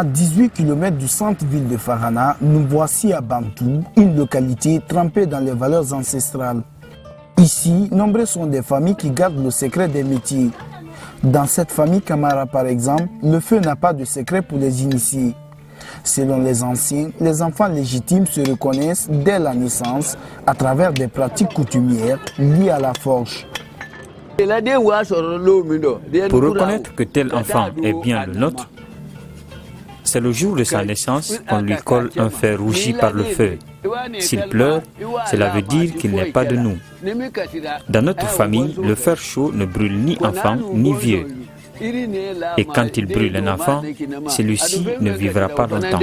À 18 km du centre-ville de Farana, nous voici à Bantou, une localité trempée dans les valeurs ancestrales. Ici, nombreuses sont des familles qui gardent le secret des métiers. Dans cette famille Camara par exemple, le feu n'a pas de secret pour les initiés. Selon les anciens, les enfants légitimes se reconnaissent dès la naissance à travers des pratiques coutumières liées à la forge. Pour reconnaître que tel enfant est bien le nôtre, c'est le jour de sa naissance qu'on lui colle un fer rougi par le feu. S'il pleure, cela veut dire qu'il n'est pas de nous. Dans notre famille, le fer chaud ne brûle ni enfant ni vieux. Et quand il brûle un enfant, celui-ci ne vivra pas longtemps.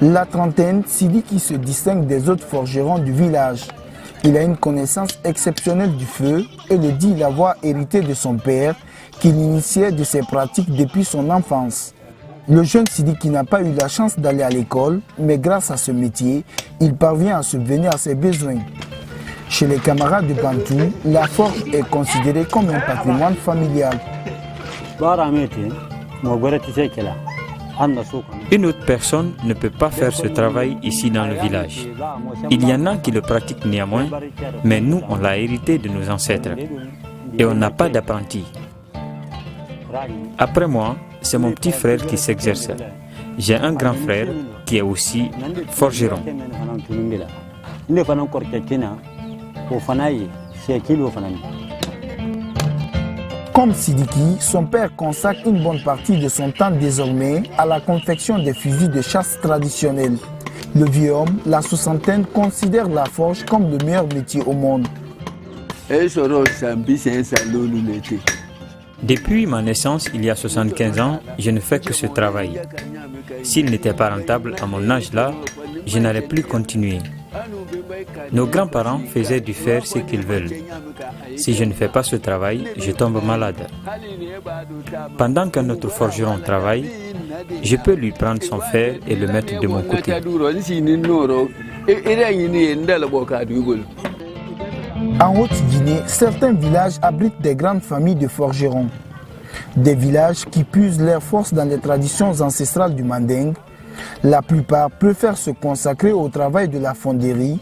La trentaine, Sidiki se distingue des autres forgerons du village. Il a une connaissance exceptionnelle du feu et le dit l'avoir hérité de son père, qui l'initiait de ses pratiques depuis son enfance. Le jeune Sidiki n'a pas eu la chance d'aller à l'école, mais grâce à ce métier, il parvient à subvenir à ses besoins. Chez les camarades de Bantou, la forge est considérée comme un patrimoine familial. Une autre personne ne peut pas faire ce travail ici dans le village. Il y en a qui le pratiquent néanmoins, mais nous, on l'a hérité de nos ancêtres. Et on n'a pas d'apprenti. Après moi, c'est mon petit frère qui s'exerce. J'ai un grand frère qui est aussi forgeron. Comme Sidiki, son père consacre une bonne partie de son temps désormais à la confection des fusils de chasse traditionnels. Le vieux homme, la soixantaine, considère la forge comme le meilleur métier au monde. Depuis ma naissance, il y a 75 ans, je ne fais que ce travail. S'il n'était pas rentable à mon âge-là, je n'allais plus continuer. Nos grands-parents faisaient du fer ce qu'ils veulent. Si je ne fais pas ce travail, je tombe malade. Pendant qu'un autre forgeron travaille, je peux lui prendre son fer et le mettre de mon côté. En Haute-Guinée, certains villages abritent des grandes familles de forgerons. Des villages qui puisent leur force dans les traditions ancestrales du Manding. La plupart préfèrent se consacrer au travail de la fonderie.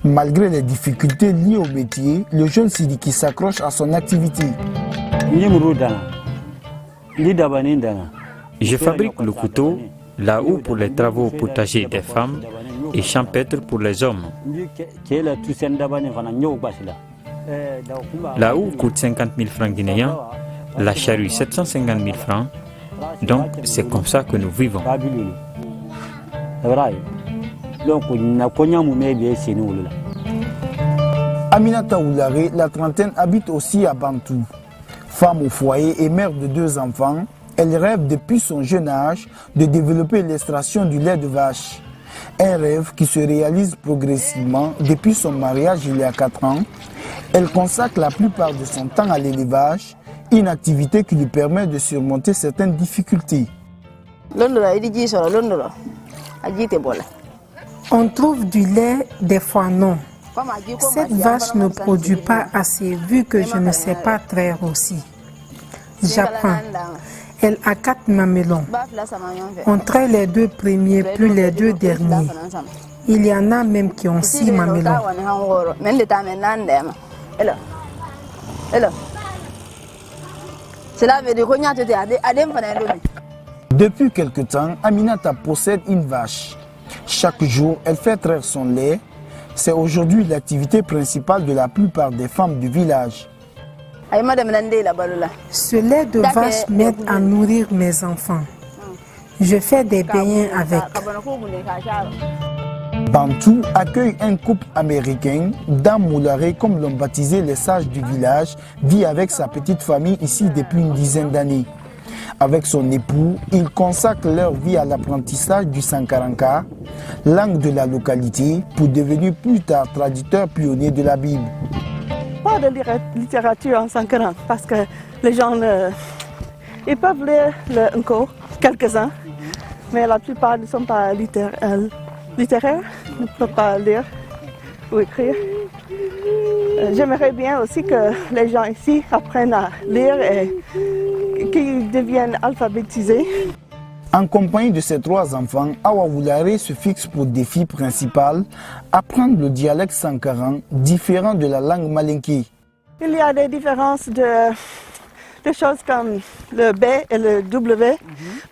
Malgré les difficultés liées au métier, le jeune Sidiki s'accroche à son activité. Je fabrique le couteau, la houe pour les travaux potagers des femmes et champêtre pour les hommes. La houe coûte 50 000 francs guinéens, la charrue 750 000 francs, donc c'est comme ça que nous vivons. Aminata Oulare, la trentaine, habite aussi à Bantou. Femme au foyer et mère de 2 enfants, elle rêve depuis son jeune âge de développer l'extraction du lait de vache. Un rêve qui se réalise progressivement depuis son mariage il y a 4 ans. Elle consacre la plupart de son temps à l'élevage, une activité qui lui permet de surmonter certaines difficultés. On trouve du lait, des fois non. Cette vache ne produit pas assez vu que je ne sais pas traire aussi. J'apprends. Elle a 4 mamelons. On traite les 2 premiers plus les 2 derniers. Il y en a même qui ont 6 mamelons. Depuis quelque temps, Aminata possède une vache. Chaque jour, elle fait traire son lait. C'est aujourd'hui l'activité principale de la plupart des femmes du village. Ce lait de vache m'aide à nourrir mes enfants. Je fais des beignets avec. Bantou accueille un couple américain, Dame Moulare, comme l'ont baptisé les sages du village, vit avec sa petite famille ici depuis une dizaine d'années. Avec son époux, ils consacrent leur vie à l'apprentissage du Sankaranka, langue de la localité, pour devenir plus tard traducteurs pionniers de la Bible. Pas de littérature en Sankaran, parce que les gens ils peuvent lire encore quelques-uns, mais la plupart ne sont pas littéraires, ne peuvent pas lire ou écrire. J'aimerais bien aussi que les gens ici apprennent à lire et qu'ils deviennent alphabétisés. En compagnie de ses 3 enfants, Awa Woulare se fixe pour défi principal apprendre le dialecte sankaran différent de la langue malinké. Il y a des différences de choses comme le B et le W.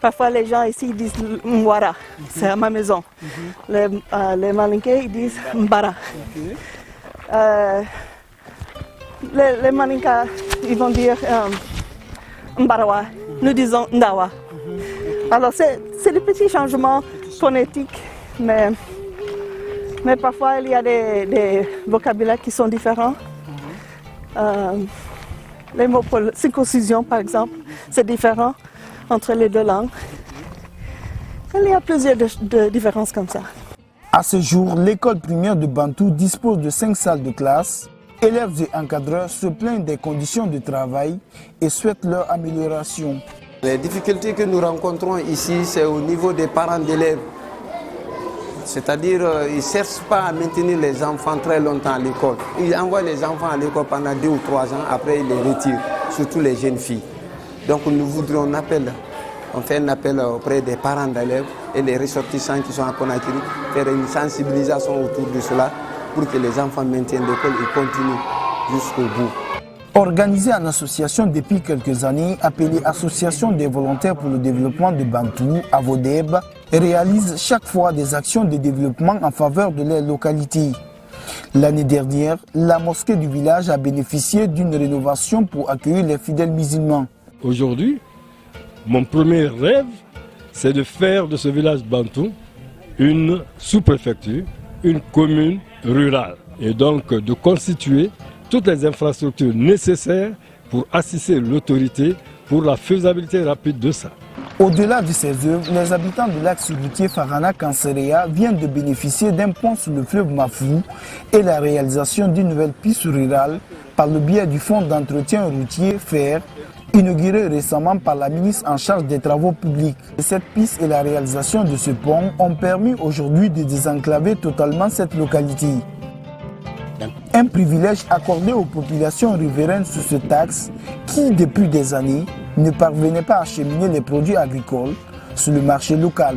Parfois les gens ici disent Mwara, c'est à ma maison. Les Malinkés ils disent Mbara. Les Malinkas ils vont dire Mbarawa, nous disons Ndawa. Alors c'est des petits changements phonétiques, mais parfois il y a des vocabulaires qui sont différents. Les mots pour circoncision par exemple, c'est différent entre les 2 langues. Il y a plusieurs différences comme ça. À ce jour, l'école primaire de Bantou dispose de 5 salles de classe. Élèves et encadreurs se plaignent des conditions de travail et souhaitent leur amélioration. Les difficultés que nous rencontrons ici, c'est au niveau des parents d'élèves. C'est-à-dire ils ne cherchent pas à maintenir les enfants très longtemps à l'école. Ils envoient les enfants à l'école pendant 2 ou 3 ans, après ils les retirent, surtout les jeunes filles. Donc nous voudrions on fait un appel auprès des parents d'élèves et les ressortissants qui sont à Conakry, faire une sensibilisation autour de cela pour que les enfants maintiennent l'école et continuent jusqu'au bout. Organisée en association depuis quelques années, appelée Association des volontaires pour le développement de Bantou, AVODEB, réalise chaque fois des actions de développement en faveur de leur localité. L'année dernière, la mosquée du village a bénéficié d'une rénovation pour accueillir les fidèles musulmans. Aujourd'hui, mon premier rêve, c'est de faire de ce village Bantou une sous-préfecture, une commune rurale, et donc de constituer toutes les infrastructures nécessaires pour assister l'autorité pour la faisabilité rapide de ça. Au-delà de ces œuvres, les habitants de l'axe routier Farana-Kanserea viennent de bénéficier d'un pont sur le fleuve Mafou et la réalisation d'une nouvelle piste rurale par le biais du fonds d'entretien routier FER, inauguré récemment par la ministre en charge des travaux publics. Cette piste et la réalisation de ce pont ont permis aujourd'hui de désenclaver totalement cette localité. Un privilège accordé aux populations riveraines sous ce taxe qui, depuis des années, ne parvenaient pas à acheminer les produits agricoles sur le marché local.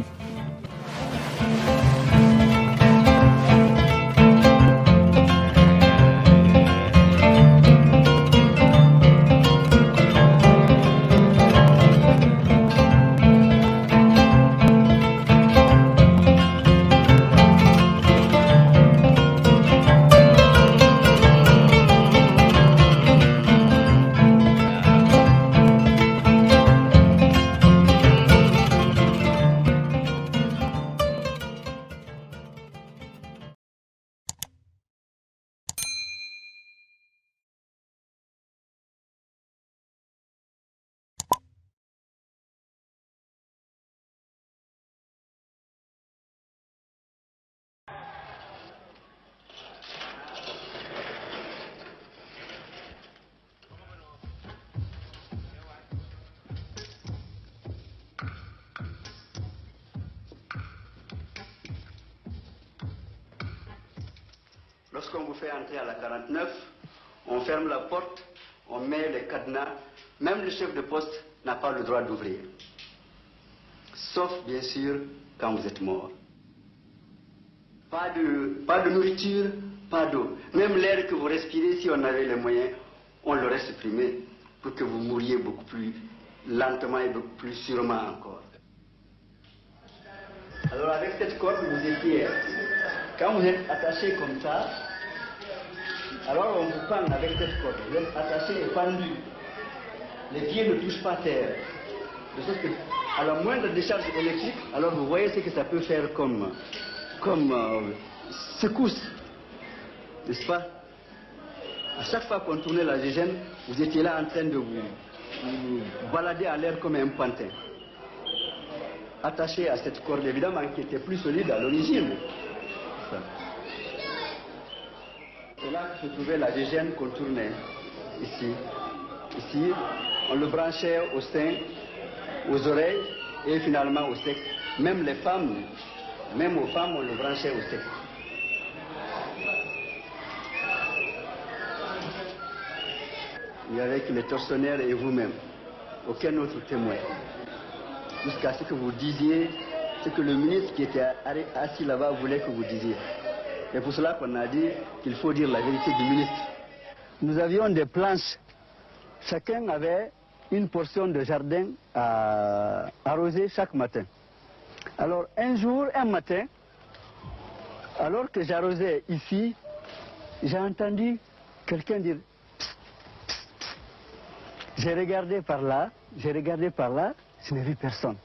Lorsqu'on vous fait entrer à la 49, on ferme la porte, on met les cadenas. Même le chef de poste n'a pas le droit d'ouvrir. Sauf, bien sûr, quand vous êtes mort. Pas de nourriture, pas d'eau. Même l'air que vous respirez, si on avait les moyens, on l'aurait supprimé pour que vous mouriez beaucoup plus lentement et beaucoup plus sûrement encore. Alors avec cette corde, vous étiez... Quand vous êtes attaché comme ça, alors on vous pend avec cette corde. Vous êtes attaché et pendu. Les pieds ne touchent pas terre. De sorte que, à la moindre décharge électrique, alors vous voyez ce que ça peut faire comme secousse. N'est-ce pas? À chaque fois qu'on tournait la gégène, vous étiez là en train de vous balader à l'air comme un pantin. Attaché à cette corde, évidemment, qui était plus solide à l'origine. C'est là que se trouvait la gégène qu'on tournait, ici. Ici, on le branchait au sein, aux oreilles et finalement au sexe. Même les femmes, même aux femmes, on le branchait au sexe. Et avec les tortionnaires et vous-même. aucun autre témoin. Jusqu'à ce que vous disiez ce que le ministre qui était assis là-bas voulait que vous disiez. C'est pour cela qu'on a dit qu'il faut dire la vérité du ministre. Nous avions des planches. Chacun avait une portion de jardin à arroser chaque matin. Alors un matin, alors que j'arrosais ici, j'ai entendu quelqu'un dire psst, psst, psst. J'ai regardé par là, je n'ai vu personne.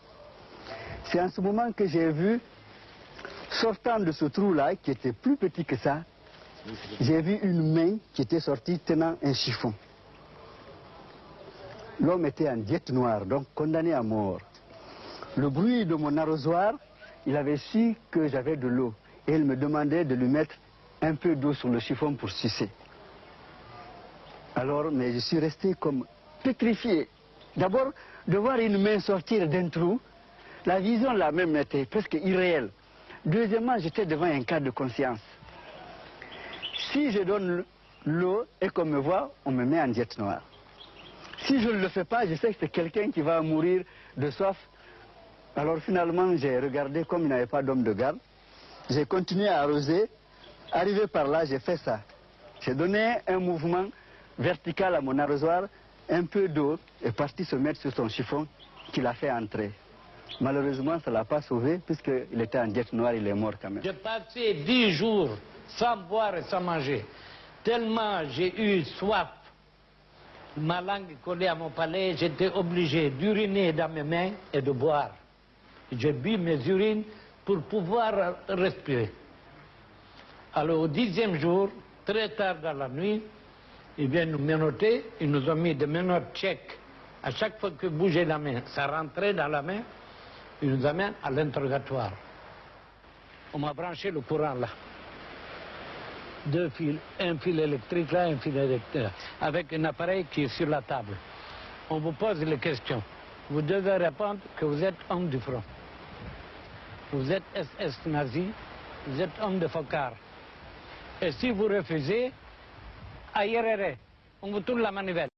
C'est en ce moment que j'ai vu, sortant de ce trou-là, qui était plus petit que ça, j'ai vu une main qui était sortie tenant un chiffon. L'homme était en diète noire, donc condamné à mort. Le bruit de mon arrosoir, il avait su que j'avais de l'eau. Et il me demandait de lui mettre un peu d'eau sur le chiffon pour sucer. Alors, mais je suis resté comme pétrifié. D'abord, de voir une main sortir d'un trou, la vision là même était presque irréelle. Deuxièmement, j'étais devant un cas de conscience. Si je donne l'eau et qu'on me voit, on me met en diète noire. Si je ne le fais pas, je sais que c'est quelqu'un qui va mourir de soif. Alors finalement, j'ai regardé comme il n'y avait pas d'homme de garde. J'ai continué à arroser. Arrivé par là, j'ai fait ça. J'ai donné un mouvement vertical à mon arrosoir. Un peu d'eau est parti se mettre sur son chiffon qu'il a fait entrer. Malheureusement, ça ne l'a pas sauvé puisqu'il était en diète noire, il est mort quand même. J'ai passé 10 jours sans boire et sans manger. Tellement j'ai eu soif. Ma langue collée à mon palais, j'étais obligé d'uriner dans mes mains et de boire. J'ai bu mes urines pour pouvoir respirer. Alors au 10e jour, très tard dans la nuit, ils viennent nous menotter, ils nous ont mis des menottes tchèques. À chaque fois que bougeait la main, ça rentrait dans la main, ils nous amènent à l'interrogatoire. On m'a branché le courant là. 2 fils, un fil électrique là, un fil électrique là, avec un appareil qui est sur la table. On vous pose les questions. Vous devez répondre que vous êtes homme du front. Vous êtes SS nazi, vous êtes homme de Focard. Et si vous refusez, ailleurs, on vous tourne la manivelle.